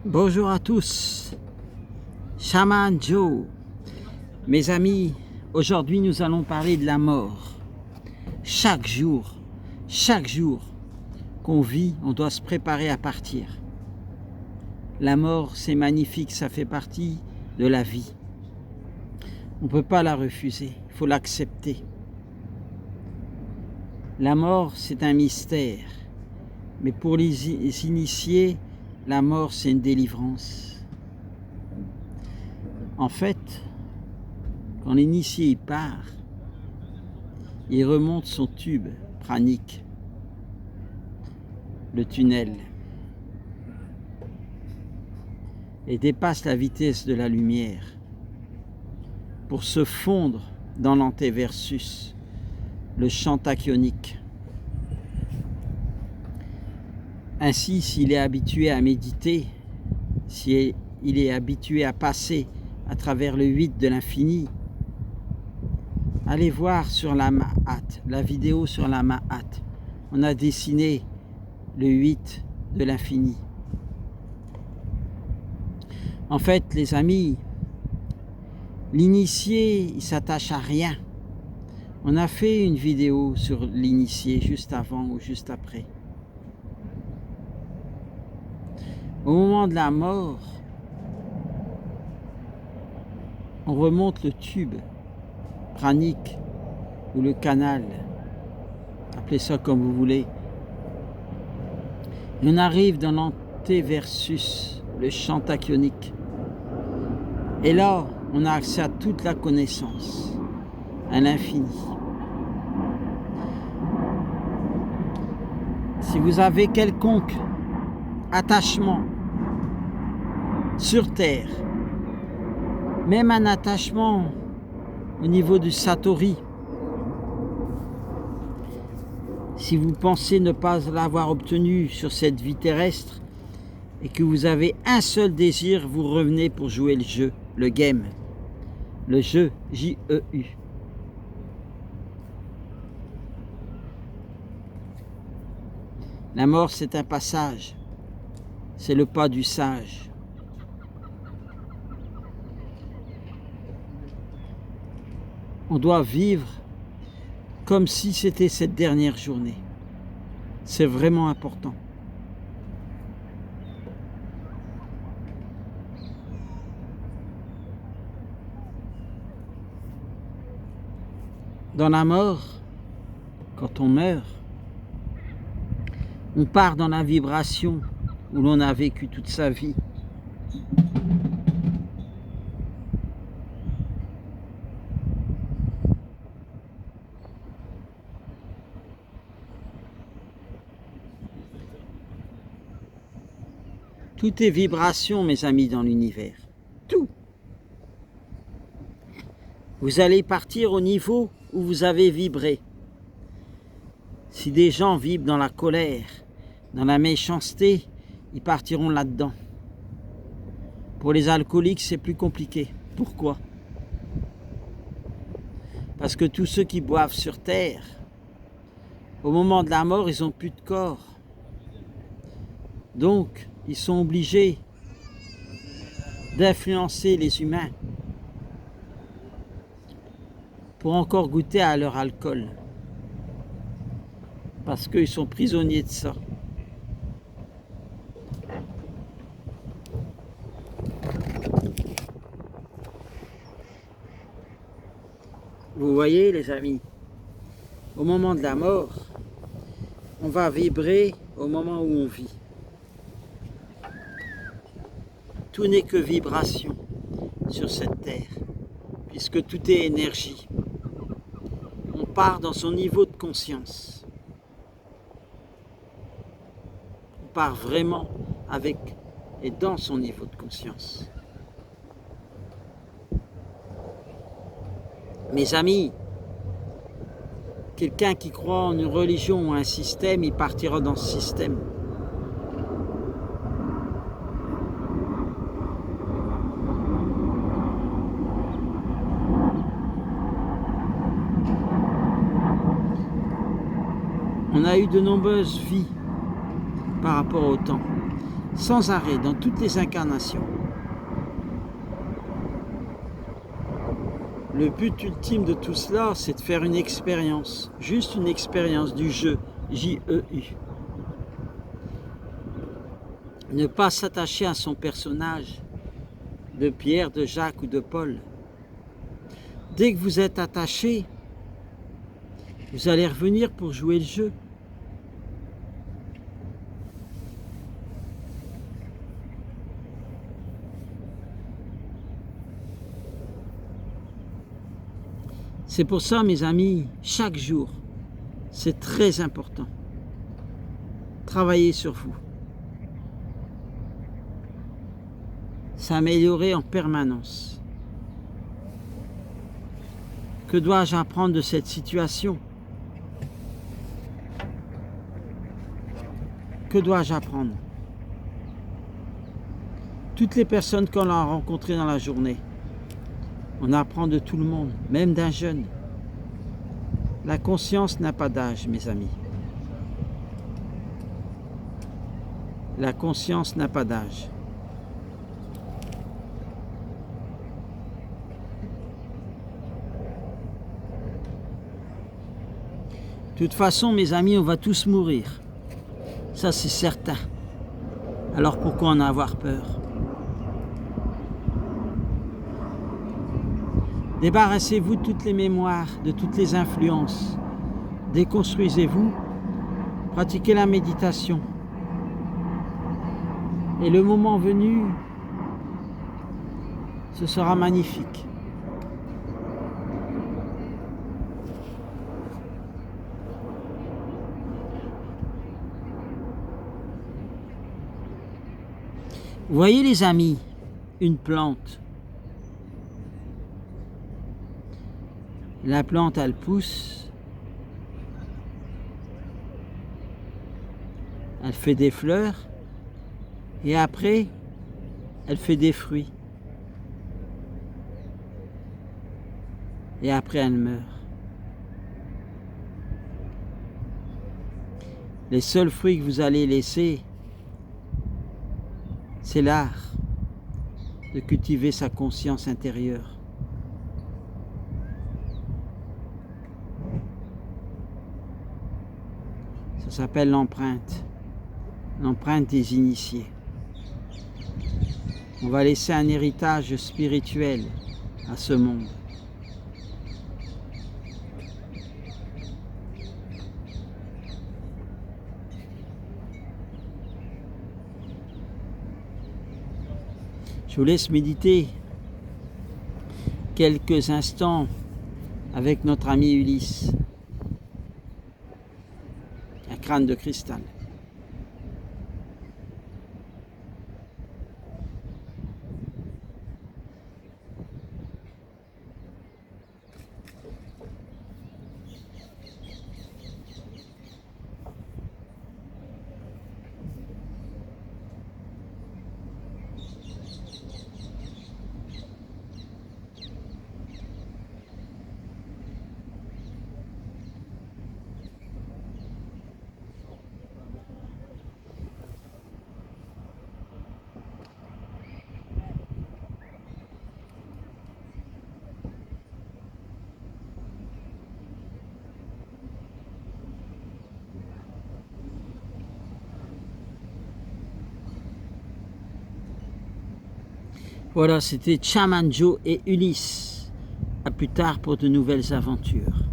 Bonjour à tous, Shaman Joe. Mes amis, aujourd'hui nous allons parler de la mort. Chaque jour qu'on vit, on doit se préparer à partir. La mort, c'est magnifique, ça fait partie de la vie. On ne peut pas la refuser, il faut l'accepter. La mort, c'est un mystère, mais pour les initiés, la mort, c'est une délivrance. En fait, quand l'initié part, il remonte son tube pranique, le tunnel, et dépasse la vitesse de la lumière pour se fondre dans l'antéversus, le champ tachyonique. Ainsi, s'il est habitué à méditer, s'il est habitué à passer à travers le 8 de l'infini, allez voir sur la Ma'at, la vidéo sur la Ma'at. On a dessiné le 8 de l'infini. En fait, les amis, l'initié, il s'attache à rien. On a fait une vidéo sur l'initié juste avant ou juste après. Au moment de la mort, on remonte le tube pranique ou le canal, appelez ça comme vous voulez. Et on arrive dans l'antéversus, le champ tachyonique. Et là, on a accès à toute la connaissance, à l'infini. Si vous avez quelconque attachement sur Terre, même un attachement au niveau du Satori, si vous pensez ne pas l'avoir obtenu sur cette vie terrestre et que vous avez un seul désir, vous revenez pour jouer le jeu, le game, le jeu J-E-U. La mort, c'est un passage, c'est le pas du sage. On doit vivre comme si c'était cette dernière journée. C'est vraiment important. Dans la mort, quand on meurt, on part dans la vibration où l'on a vécu toute sa vie. Tout est vibration, mes amis, dans l'univers. Tout. Vous allez partir au niveau où vous avez vibré. Si des gens vibrent dans la colère, dans la méchanceté, ils partiront là-dedans. Pour les alcooliques, c'est plus compliqué. Pourquoi? Parce que tous ceux qui boivent sur terre, au moment de la mort, ils n'ont plus de corps. Donc, ils sont obligés d'influencer les humains pour encore goûter à leur alcool. Parce qu'ils sont prisonniers de ça. Vous voyez, les amis, au moment de la mort, on va vibrer au moment où on vit. Tout n'est que vibration sur cette terre, puisque tout est énergie. On part dans son niveau de conscience. On part vraiment avec et dans son niveau de conscience. Mes amis, quelqu'un qui croit en une religion ou un système, il partira dans ce système. On a eu de nombreuses vies par rapport au temps. sans arrêt, dans toutes les incarnations. Le but ultime de tout cela, c'est de faire une expérience, juste une expérience du jeu, J-E-U. Ne pas s'attacher à son personnage, de Pierre, de Jacques ou de Paul. Dès que vous êtes attaché, vous allez revenir pour jouer le jeu. C'est pour ça, mes amis, chaque jour, c'est très important. Travaillez sur vous. S'améliorer en permanence. Que dois-je apprendre de cette situation? Que dois-je apprendre? Toutes les personnes qu'on a rencontrées dans la journée, on apprend de tout le monde, même d'un jeune. La conscience n'a pas d'âge, mes amis. La conscience n'a pas d'âge. De toute façon, mes amis, on va tous mourir. Ça, c'est certain. Alors pourquoi en avoir peur? Débarrassez-vous de toutes les mémoires, de toutes les influences. Déconstruisez-vous. Pratiquez la méditation. Et le moment venu, ce sera magnifique. Vous voyez les amis, une plante. La plante, elle pousse. Elle fait des fleurs. Et après, elle fait des fruits. Et après, elle meurt. Les seuls fruits que vous allez laisser, c'est l'art de cultiver sa conscience intérieure. Ça s'appelle l'empreinte des initiés. On va laisser un héritage spirituel à ce monde. Je vous laisse méditer quelques instants avec notre ami Ulysse, un crâne de cristal. Voilà, c'était Shaman Joe et Ulysse. À plus tard pour de nouvelles aventures.